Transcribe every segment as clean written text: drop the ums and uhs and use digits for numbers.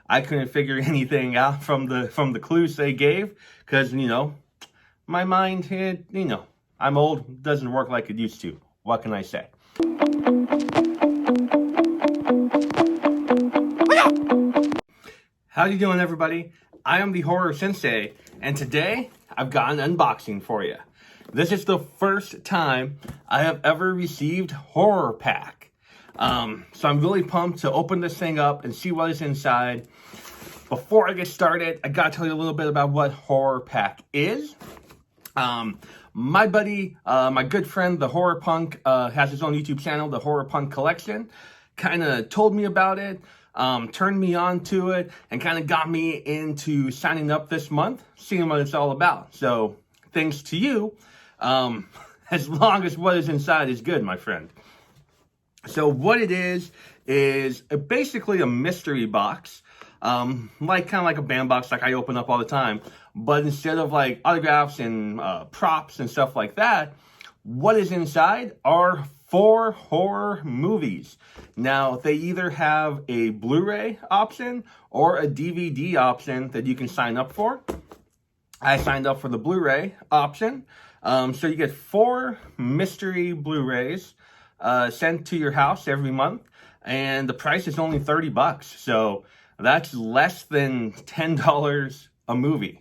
I couldn't figure anything out from the clues they gave, because, my mind, I'm old, doesn't work like it used to. What can I say? How you doing, everybody? I am the Horror Sensei, and today I've got an unboxing for you. This is the first time I have ever received HORRORPACK. So I'm really pumped to open this thing up and see what is inside. Before I get started, I gotta tell you a little bit about what HORRORPACK is. My buddy, my good friend, the Horror Punk, has his own YouTube channel, the Horror Punk Collection. Kind of told me about it, turned me on to it, and kind of got me into signing up this month, seeing what it's all about. So, thanks to you, as long as what is inside is good, my friend. So what it is basically a mystery box, kind of like a band box like I open up all the time. But instead of like autographs and props and stuff like that, what is inside are 4 horror movies. Now, they either have a Blu-ray option or a DVD option that you can sign up for. I signed up for the Blu-ray option. So you get 4 mystery Blu-rays sent to your house every month, and the price is only $30. So that's less than $10 a movie.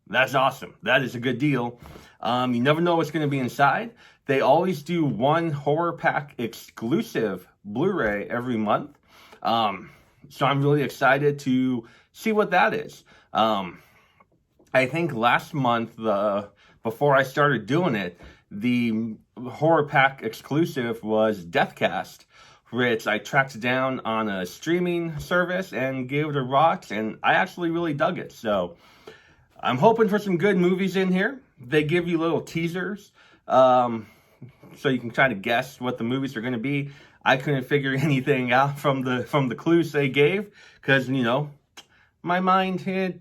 That's awesome. That is a good deal. You never know what's going to be inside. They always do one HORRORPACK exclusive Blu-ray every month. So I'm really excited to see what that is. I think last month, before I started doing it, the HORRORPACK exclusive was Deathcast, which I tracked down on a streaming service and gave it a watch, and I actually really dug it. So I'm hoping for some good movies in here. They give you little teasers, so you can try to guess what the movies are going to be. I couldn't figure anything out from the clues they gave, because, my mind,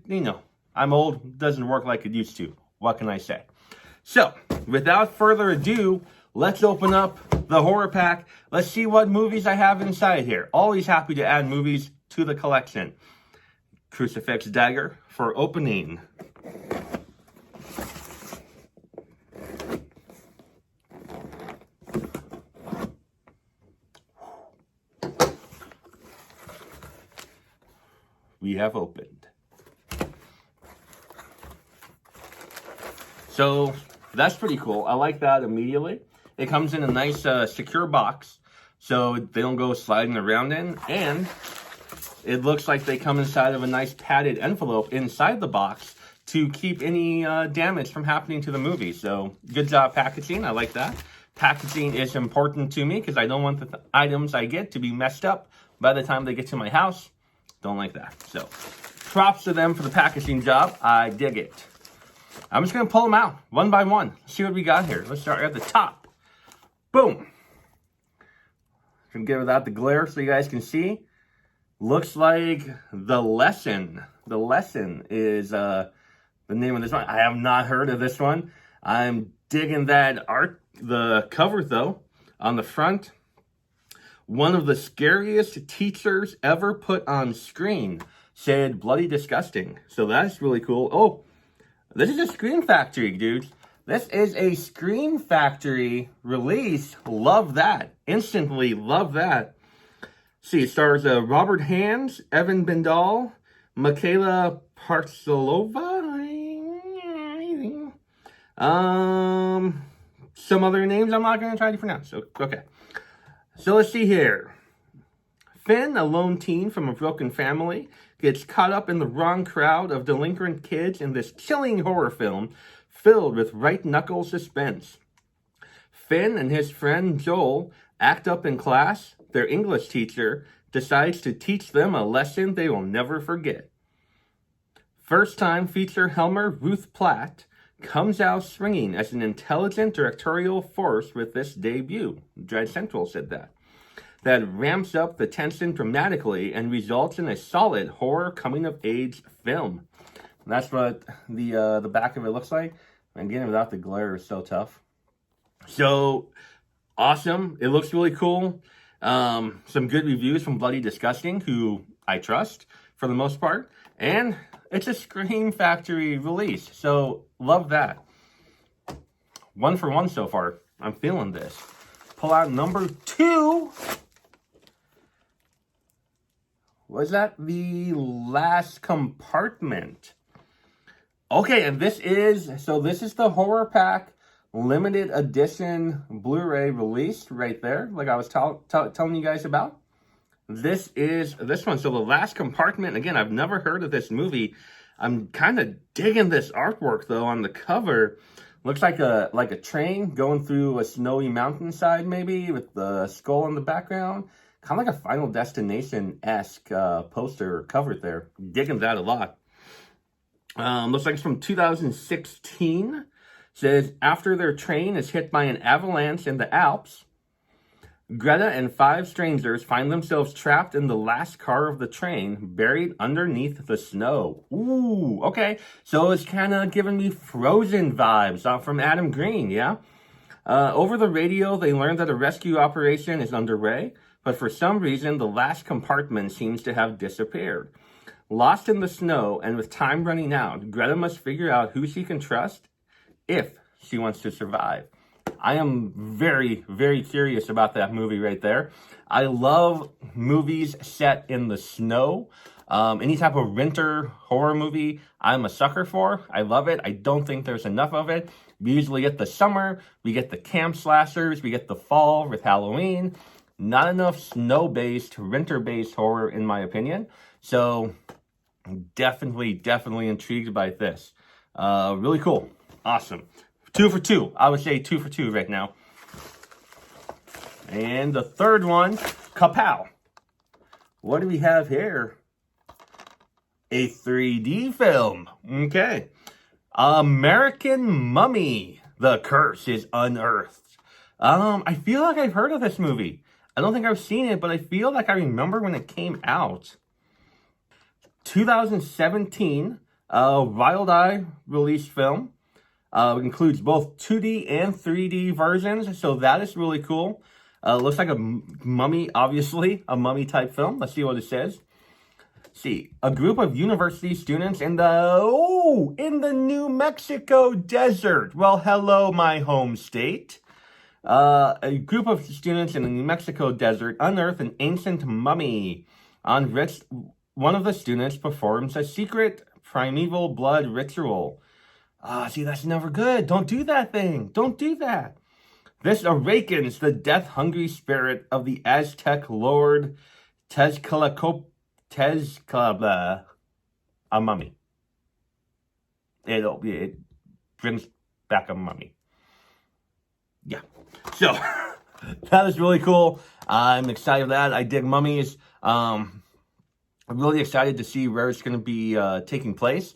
I'm old, doesn't work like it used to. What can I say? So, without further ado, let's open up the HORRORPACK. Let's see what movies I have inside here. Always happy to add movies to the collection. Crucifix Dagger for opening. We have opened. So that's pretty cool. I like that immediately. It comes in a nice secure box, so they don't go sliding around in. And it looks like they come inside of a nice padded envelope inside the box to keep any damage from happening to the movie. So good job packaging. I like that. Packaging is important to me because I don't want the items I get to be messed up by the time they get to my house. Don't like that. So props to them for the packaging job. I dig it. I'm just going to pull them out one by one. See what we got here. Let's start at the top. Boom. Can get without the glare so you guys can see. Looks like The Lesson. The Lesson is the name of this one. I have not heard of this one. I'm digging that art, the cover though. On the front, one of the scariest teachers ever put on screen said bloody disgusting. So that's really cool. Oh, this is a Scream Factory, dude. This is a Scream Factory release. Love that. Instantly love that. See, it stars Robert Hands, Evan Bendall, Michaela Parksilova. Some other names I'm not going to try to pronounce. So, okay. So let's see here. Finn, a lone teen from a broken family, gets caught up in the wrong crowd of delinquent kids in this chilling horror film filled with right-knuckle suspense. Finn and his friend Joel act up in class. Their English teacher decides to teach them a lesson they will never forget. First-time feature Helmer Ruth Platt comes out swinging as an intelligent directorial force with this debut. Dread Central said that. That ramps up the tension dramatically and results in a solid horror coming-of-age film. And that's what the back of it looks like. And again, without the glare, is so tough. So, awesome. It looks really cool. Some good reviews from Bloody Disgusting, who I trust. for the most part. And it's a Scream Factory release, so love that. 1 for 1 so far. I'm feeling this. Pull out number 2. Was that The Last Compartment? Okay, and this is the Horror Pack limited edition Blu-ray release right there, like I was telling you guys about. This is this one. So The Last Compartment, again, I've never heard of this movie. I'm kind of digging this artwork though on the cover. Looks like a train going through a snowy mountainside, maybe, with the skull in the background. Kind of like a Final Destination-esque poster cover there. Digging that a lot. Looks like it's from 2016. Says, after their train is hit by an avalanche in the Alps, Greta and 5 strangers find themselves trapped in the last car of the train, buried underneath the snow. Ooh, okay. So it's kind of giving me Frozen vibes from Adam Green, yeah? Over the radio, they learn that a rescue operation is underway, but for some reason, the last compartment seems to have disappeared. Lost in the snow and with time running out, Greta must figure out who she can trust if she wants to survive. I am very, very curious about that movie right there. I love movies set in the snow. Any type of winter horror movie, I'm a sucker for. I love it. I don't think there's enough of it. We usually get the summer, we get the camp slashers, we get the fall with Halloween. Not enough snow-based, winter-based horror, in my opinion. So, definitely intrigued by this. Really cool. Awesome. 2 for 2. I would say 2 for 2 right now. And the third one, kapow. What do we have here? A 3D film. Okay. American Mummy. The Curse is Unearthed. I feel like I've heard of this movie. I don't think I've seen it, but I feel like I remember when it came out. 2017, Wild Eye released film. Includes both 2D and 3D versions, so that is really cool. Looks like a mummy, obviously, a mummy type film. Let's see what it says. See, a group of university students in the New Mexico desert. Well, hello, my home state. A group of students in the New Mexico desert unearth an ancient mummy, on which one of the students performs a secret primeval blood ritual. See, that's never good. Don't do that thing. Don't do that. This awakens the death-hungry spirit of the Aztec lord Tezcatlipoca, a mummy. It brings back a mummy. Yeah. So, that is really cool. I'm excited for that. I dig mummies. I'm really excited to see where it's going to be taking place.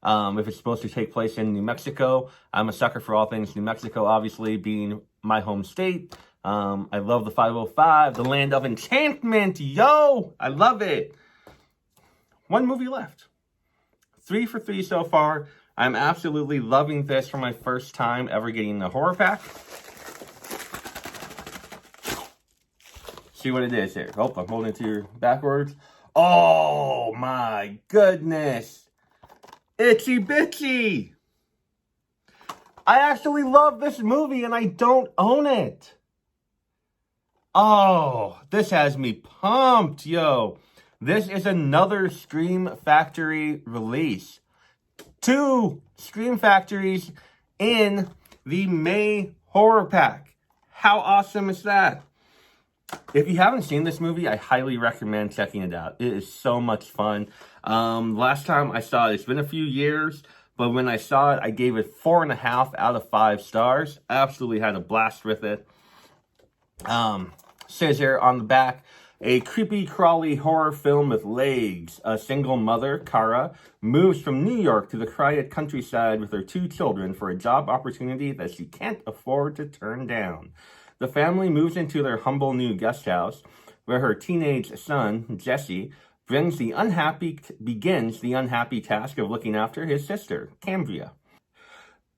If it's supposed to take place in New Mexico. I'm a sucker for all things New Mexico, obviously, being my home state. I love the 505, the land of enchantment. Yo, I love it. 1 movie left. 3 for 3 so far. I'm absolutely loving this for my first time ever getting the horror pack. See what it is here. Oh, I'm holding it to your backwards. Oh my goodness. Itsy Bitsy. I actually love this movie and I don't own it. Oh, this has me pumped, yo. This is another Scream Factory release. 2 Scream Factories in the May Horror Pack. How awesome is that? If you haven't seen this movie, I highly recommend checking it out. It is so much fun. Last time I saw it, it's been a few years, but when I saw it, I gave it 4.5 out of 5 stars. Absolutely had a blast with it. Says here on the back, a creepy, crawly horror film with legs. A single mother, Kara, moves from New York to the quiet countryside with her 2 children for a job opportunity that she can't afford to turn down. The family moves into their humble new guest house, where her teenage son, Jesse, begins the unhappy task of looking after his sister, Cambria.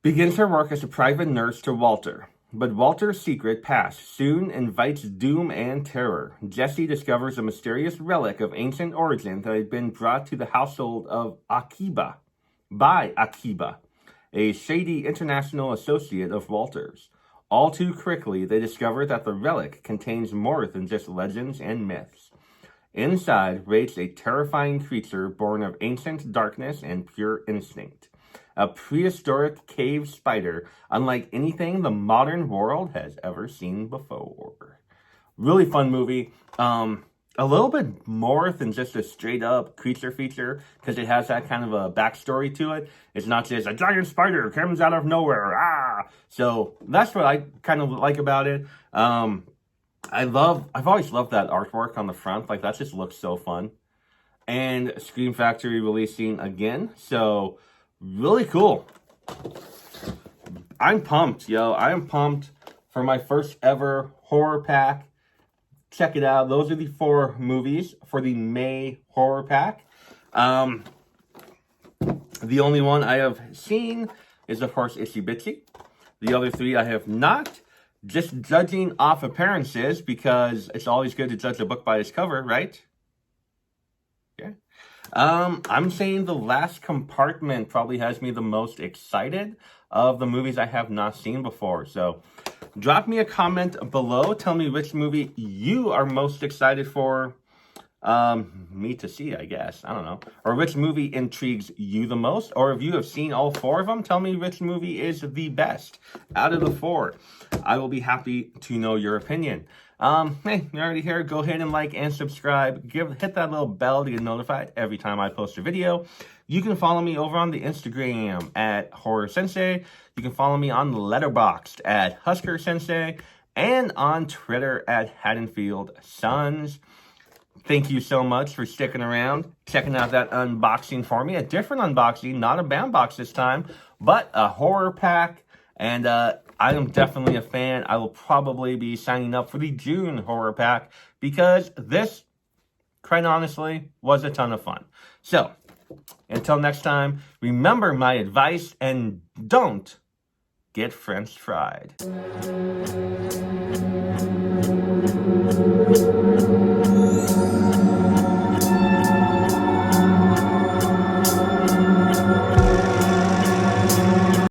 Begins her work as a private nurse to Walter. But Walter's secret past soon invites doom and terror. Jesse discovers a mysterious relic of ancient origin that had been brought to the household of Akiba by Akiba, a shady international associate of Walter's. All too quickly, they discover that the relic contains more than just legends and myths. Inside waits a terrifying creature born of ancient darkness and pure instinct. A prehistoric cave spider, unlike anything the modern world has ever seen before. Really fun movie. A little bit more than just a straight up creature feature, because it has that kind of a backstory to it. It's not just a giant spider comes out of nowhere. So that's what I kind of like about it. I've always loved that artwork on the front. Like, that just looks so fun. And Scream Factory releasing again. So, really cool. I'm pumped, yo. I am pumped for my first ever horror pack. Check it out. Those are the 4 movies for the May horror pack. The only one I have seen is, of course, Itsy Bitsy. The other 3 I have not. Just judging off appearances, because it's always good to judge a book by its cover, right? Yeah. I'm saying The Last Compartment probably has me the most excited of the movies I have not seen before. So drop me a comment below. Tell me which movie you are most excited for me to see, I guess. I don't know. Or which movie intrigues you the most. Or if you have seen all 4 of them, tell me which movie is the best out of the 4. I will be happy to know your opinion. Hey, you're already here. Go ahead and like and subscribe. Hit that little bell to get notified every time I post a video. You can follow me over on the Instagram at Horror Sensei. You can follow me on Letterboxd at Husker Sensei. And on Twitter at Haddonfield Sons. Thank you so much for sticking around, checking out that unboxing for me. A different unboxing, not a BAM box this time, but a horror pack. And I am definitely a fan. I will probably be signing up for the June horror pack, because this, quite honestly, was a ton of fun. So, until next time, remember my advice and don't get French fried.